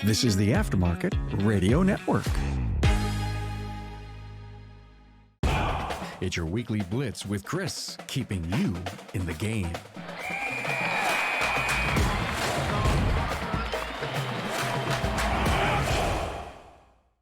This is the Aftermarket Radio Network. It's your Weekly Blitz with Chris, keeping you in the game.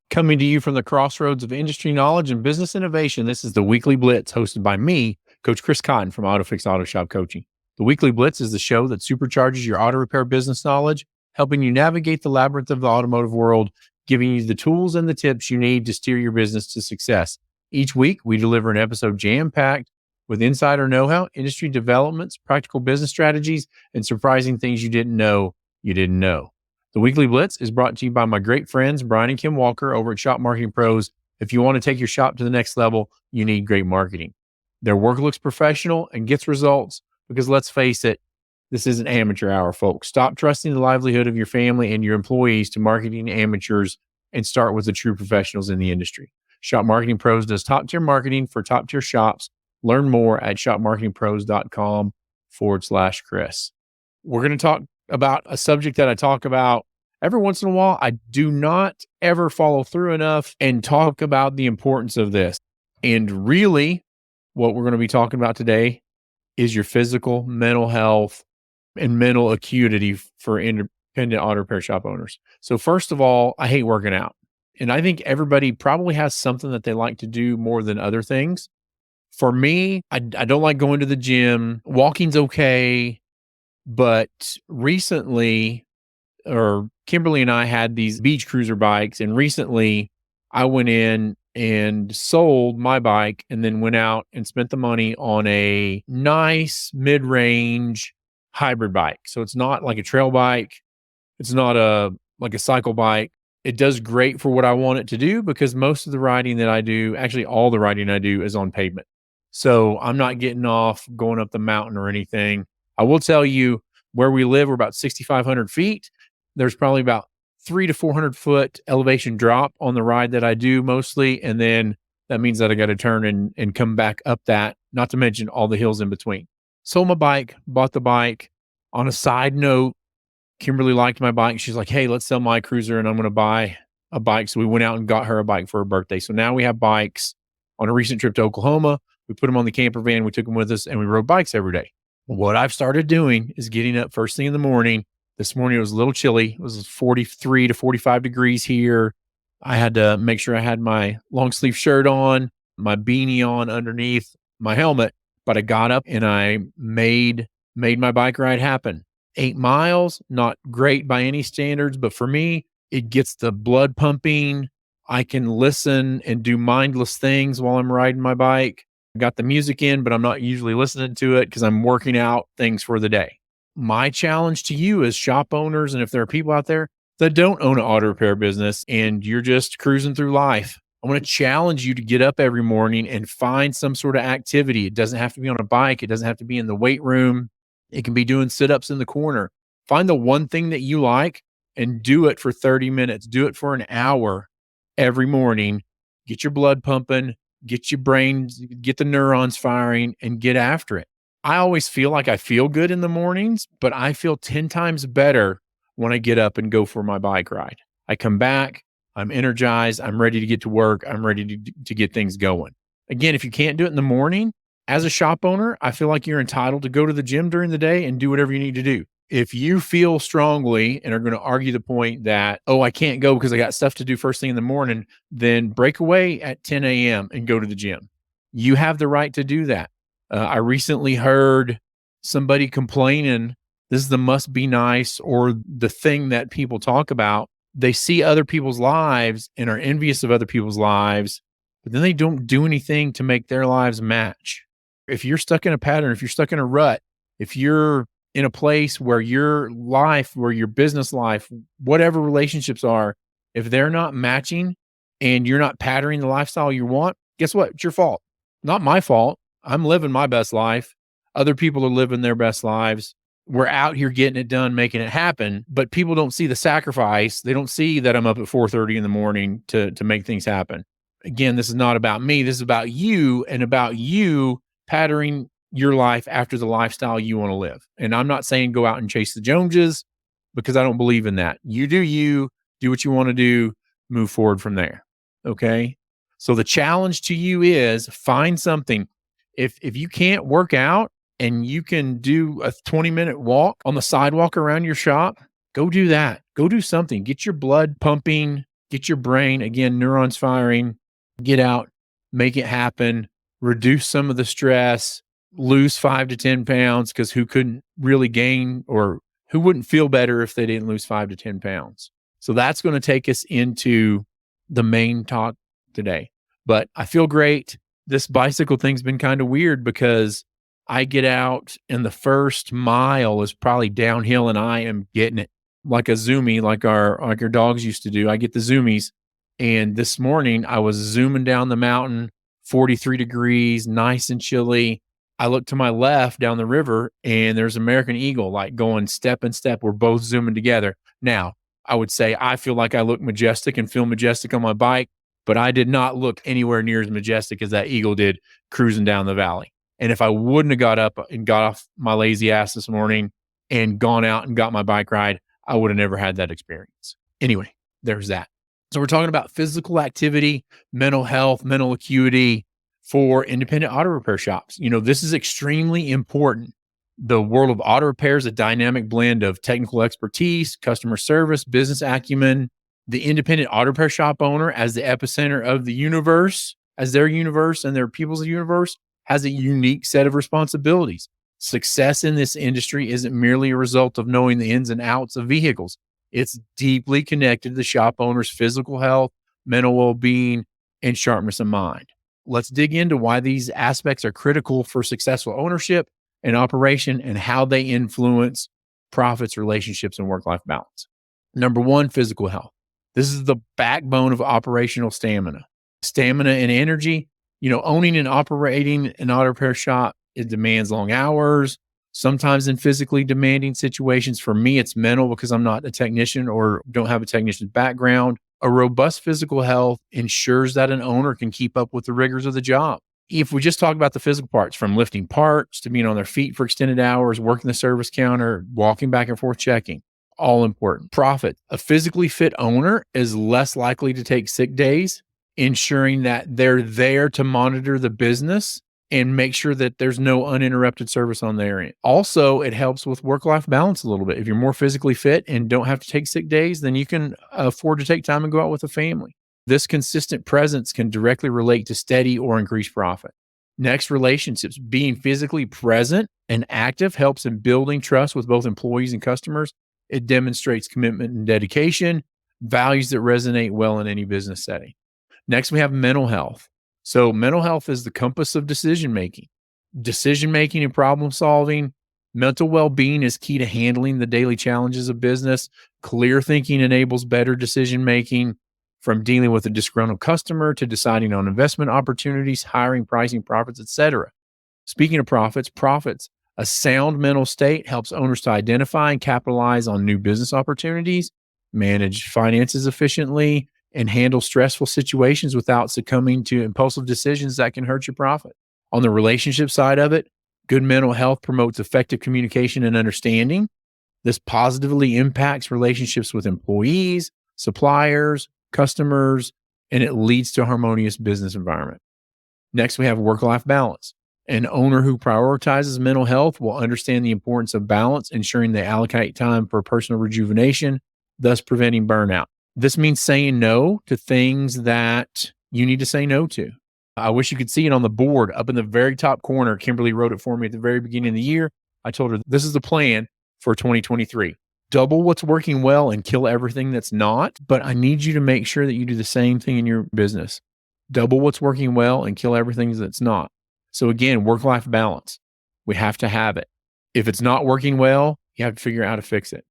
Coming to you from the crossroads of industry knowledge and business innovation, this is the Weekly Blitz, hosted by me, Coach Chris Cotton from AutoFix-Auto Shop Coaching. The Weekly Blitz is the show that supercharges your auto repair business knowledge, helping you navigate the labyrinth of the automotive world, giving you the tools and the tips you need to steer your business to success. Each week, we deliver an episode jam-packed with insider know-how, industry developments, practical business strategies, and surprising things you didn't know you didn't know. The Weekly Blitz is brought to you by my great friends, Brian and Kim Walker over at Shop Marketing Pros. If you want to take your shop to the next level, you need great marketing. Their work looks professional and gets results because, let's face it, this is an amateur hour, folks. Stop trusting the livelihood of your family and your employees to marketing amateurs and start with the true professionals in the industry. Shop Marketing Pros does top-tier marketing for top-tier shops. Learn more at shopmarketingpros.com/Chris. We're going to talk about a subject that I talk about every once in a while. I do not ever follow through enough and talk about the importance of this. And really, what we're going to be talking about today is your physical, mental health, and mental acuity for independent auto repair shop owners. So first of all, I hate working out. And I think everybody probably has something that they like to do more than other things. For me, I don't like going to the gym. Walking's okay. But recently, Kimberly and I had these beach cruiser bikes, and recently I went in and sold my bike and then went out and spent the money on a nice mid-range hybrid bike. So it's not like a trail bike. It's not like a cycle bike. It does great for what I want it to do because most of the riding that I do, actually all the riding I do, is on pavement. So I'm not getting off going up the mountain or anything. I will tell you, where we live, we're about 6,500 feet. There's probably about 300 to 400 foot elevation drop on the ride that I do mostly. And then that means that I got to turn and come back up that, not to mention all the hills in between. Sold my bike, bought the bike. On a side note, Kimberly liked my bike. She's like, hey, let's sell my cruiser and I'm going to buy a bike. So we went out and got her a bike for her birthday. So now we have bikes. On a recent trip to Oklahoma, we put them on the camper van. We took them with us and we rode bikes every day. What I've started doing is getting up first thing in the morning. This morning it was a little chilly. It was 43 to 45 degrees here. I had to make sure I had my long sleeve shirt on, my beanie on underneath my helmet. But I got up and I made my bike ride happen. 8 miles, not great by any standards, but for me, it gets the blood pumping. I can listen and do mindless things while I'm riding my bike. I got the music in, but I'm not usually listening to it because I'm working out things for the day. My challenge to you as shop owners, and if there are people out there that don't own an auto repair business and you're just cruising through life, I want to challenge you to get up every morning and find some sort of activity. It doesn't have to be on a bike. It doesn't have to be in the weight room. It can be doing sit-ups in the corner. Find the one thing that you like and do it for 30 minutes. Do it for an hour every morning. Get your blood pumping. Get your brain, get the neurons firing, and get after it. I always feel like I feel good in the mornings, but I feel 10 times better when I get up and go for my bike ride. I come back, I'm energized, I'm ready to get to work, I'm ready to get things going. Again, if you can't do it in the morning, as a shop owner, I feel like you're entitled to go to the gym during the day and do whatever you need to do. If you feel strongly and are going to argue the point that, oh, I can't go because I got stuff to do first thing in the morning, then break away at 10 a.m. and go to the gym. You have the right to do that. I recently heard somebody complaining, this is the must be nice or the thing that people talk about. They see other people's lives and are envious of other people's lives, but then they don't do anything to make their lives match. If you're stuck in a pattern, if you're stuck in a rut, if you're in a place where your life, where your business life, whatever relationships are, if they're not matching and you're not patterning the lifestyle you want, guess what? It's your fault. Not my fault. I'm living my best life. Other people are living their best lives. We're out here getting it done, making it happen, but people don't see the sacrifice. They don't see that I'm up at 4:30 in the morning to make things happen. Again, this is not about me. This is about you and about you patterning your life after the lifestyle you want to live. And I'm not saying go out and chase the Joneses. because I don't believe in that. You do what you want to do, move forward from there. Okay. So the challenge to you is find something. If you can't work out and you can do a 20-minute walk on the sidewalk around your shop, go do that. Go do something. Get your blood pumping, get your brain, again, neurons firing, get out, make it happen, reduce some of the stress, lose 5 to 10 pounds, because who couldn't really gain, or who wouldn't feel better if they didn't lose 5 to 10 pounds? So that's going to take us into the main talk today. But I feel great. This bicycle thing's been kind of weird because I get out and the first mile is probably downhill and I am getting it like a zoomie, like our dogs used to do. I get the zoomies. And this morning I was zooming down the mountain, 43 degrees, nice and chilly. I look to my left down the river and there's American Eagle, like going step and step. We're both zooming together. Now, I would say I feel like I look majestic and feel majestic on my bike, but I did not look anywhere near as majestic as that eagle did cruising down the valley. And if I wouldn't have got up and got off my lazy ass this morning and gone out and got my bike ride, I would have never had that experience. Anyway, there's that. So we're talking about physical activity, mental health, mental acuity for independent auto repair shops. This is extremely important. The world of auto repair is a dynamic blend of technical expertise, customer service, business acumen. The independent auto repair shop owner, as the epicenter of the universe, as their universe and their people's universe, has a unique set of responsibilities. Success in this industry isn't merely a result of knowing the ins and outs of vehicles. It's deeply connected to the shop owner's physical health, mental well-being, and sharpness of mind. Let's dig into why these aspects are critical for successful ownership and operation and how they influence profits, relationships, and work-life balance. Number one, physical health. This is the backbone of operational stamina. Stamina and energy. Owning and operating an auto repair shop, it demands long hours, sometimes in physically demanding situations. For me, it's mental because I'm not a technician or don't have a technician's background. A robust physical health ensures that an owner can keep up with the rigors of the job. If we just talk about the physical parts, from lifting parts to being on their feet for extended hours, working the service counter, walking back and forth, checking, all important. Profit. A physically fit owner is less likely to take sick days, ensuring that they're there to monitor the business and make sure that there's no uninterrupted service on their end. Also, it helps with work-life balance a little bit. If you're more physically fit and don't have to take sick days, then you can afford to take time and go out with a family. This consistent presence can directly relate to steady or increased profit. Next, relationships. Being physically present and active helps in building trust with both employees and customers. It demonstrates commitment and dedication, values that resonate well in any business setting. Next, we have mental health. So mental health is the compass of decision-making and problem solving. Mental well-being is key to handling the daily challenges of business. Clear thinking enables better decision-making, from dealing with a disgruntled customer to deciding on investment opportunities, hiring, pricing, profits, etc. Speaking of profits, a sound mental state helps owners to identify and capitalize on new business opportunities, manage finances efficiently, and handle stressful situations without succumbing to impulsive decisions that can hurt your profit. On the relationship side of it, good mental health promotes effective communication and understanding. This positively impacts relationships with employees, suppliers, customers, and it leads to a harmonious business environment. Next, we have work-life balance. An owner who prioritizes mental health will understand the importance of balance, ensuring they allocate time for personal rejuvenation, thus preventing burnout. This means saying no to things that you need to say no to. I wish you could see it on the board up in the very top corner. Kimberly wrote it for me at the very beginning of the year. I told her, this is the plan for 2023. Double what's working well and kill everything that's not. But I need you to make sure that you do the same thing in your business. Double what's working well and kill everything that's not. So again, work-life balance. We have to have it. If it's not working well, you have to figure out how to fix it.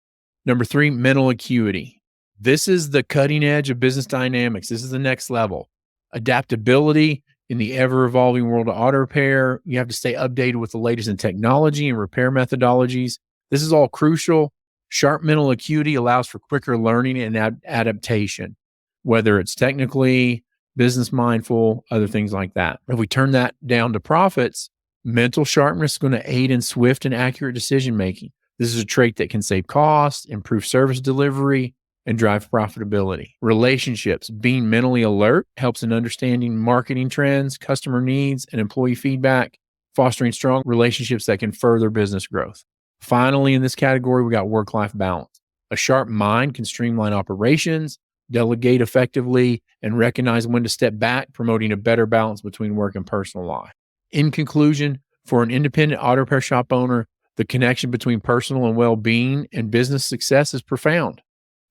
Number 3, mental acuity. This is the cutting edge of business dynamics. This is the next level. Adaptability in the ever-evolving world of auto repair. You have to stay updated with the latest in technology and repair methodologies. This is all crucial. Sharp mental acuity allows for quicker learning and adaptation, whether it's technically, business mindful, other things like that. If we turn that down to profits, mental sharpness is going to aid in swift and accurate decision-making. This is a trait that can save costs, improve service delivery, and drive profitability. Relationships. Being mentally alert helps in understanding marketing trends, customer needs, and employee feedback, fostering strong relationships that can further business growth. Finally, in this category, we got work-life balance. A sharp mind can streamline operations, delegate effectively, and recognize when to step back, promoting a better balance between work and personal life. In conclusion, for an independent auto repair shop owner, the connection between personal and well-being and business success is profound.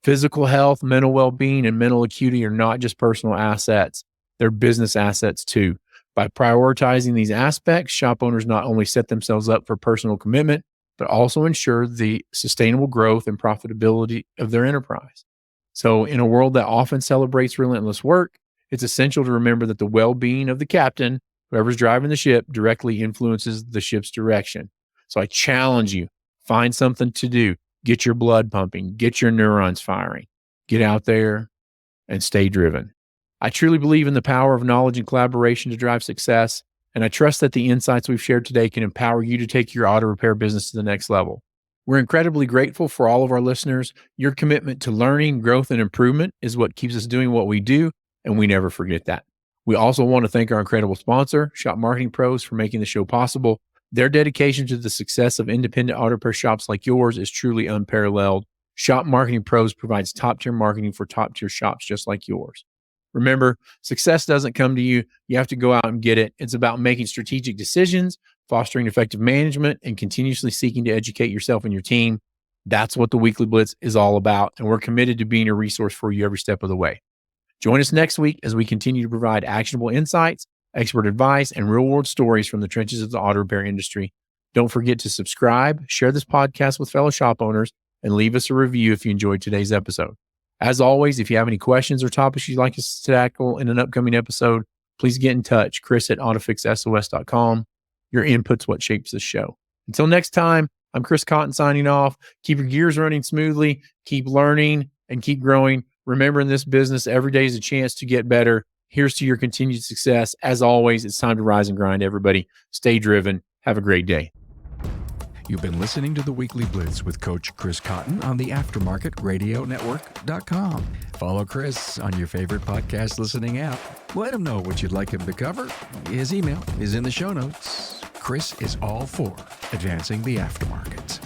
Physical health, mental well-being, and mental acuity are not just personal assets, they're business assets too. By prioritizing these aspects, shop owners not only set themselves up for personal commitment, but also ensure the sustainable growth and profitability of their enterprise. So, in a world that often celebrates relentless work, it's essential to remember that the well-being of the captain, whoever's driving the ship, directly influences the ship's direction. So I challenge you, find something to do, get your blood pumping, get your neurons firing, get out there and stay driven. I truly believe in the power of knowledge and collaboration to drive success, and I trust that the insights we've shared today can empower you to take your auto repair business to the next level. We're incredibly grateful for all of our listeners. Your commitment to learning, growth, and improvement is what keeps us doing what we do, and we never forget that. We also want to thank our incredible sponsor, Shop Marketing Pros, for making the show possible. Their dedication to the success of independent auto repair shops like yours is truly unparalleled. Shop Marketing Pros provides top-tier marketing for top-tier shops just like yours. Remember, success doesn't come to you. You have to go out and get it. It's about making strategic decisions, fostering effective management, and continuously seeking to educate yourself and your team. That's what the Weekly Blitz is all about, and we're committed to being a resource for you every step of the way. Join us next week as we continue to provide actionable insights, expert advice, and real-world stories from the trenches of the auto repair industry. Don't forget to subscribe, share this podcast with fellow shop owners, and leave us a review if you enjoyed today's episode. As always, if you have any questions or topics you'd like us to tackle in an upcoming episode, please get in touch. Chris at AutoFix-SOS.com. Your input's what shapes this show. Until next time, I'm Chris Cotton signing off. Keep your gears running smoothly, keep learning, and keep growing. Remember, in this business, every day is a chance to get better. Here's to your continued success. As always, it's time to rise and grind, everybody. Stay driven. Have a great day. You've been listening to the Weekly Blitz with Coach Chris Cotton on the AftermarketRadioNetwork.com. Follow Chris on your favorite podcast listening app. Let him know what you'd like him to cover. His email is in the show notes. Chris is all for advancing the aftermarket.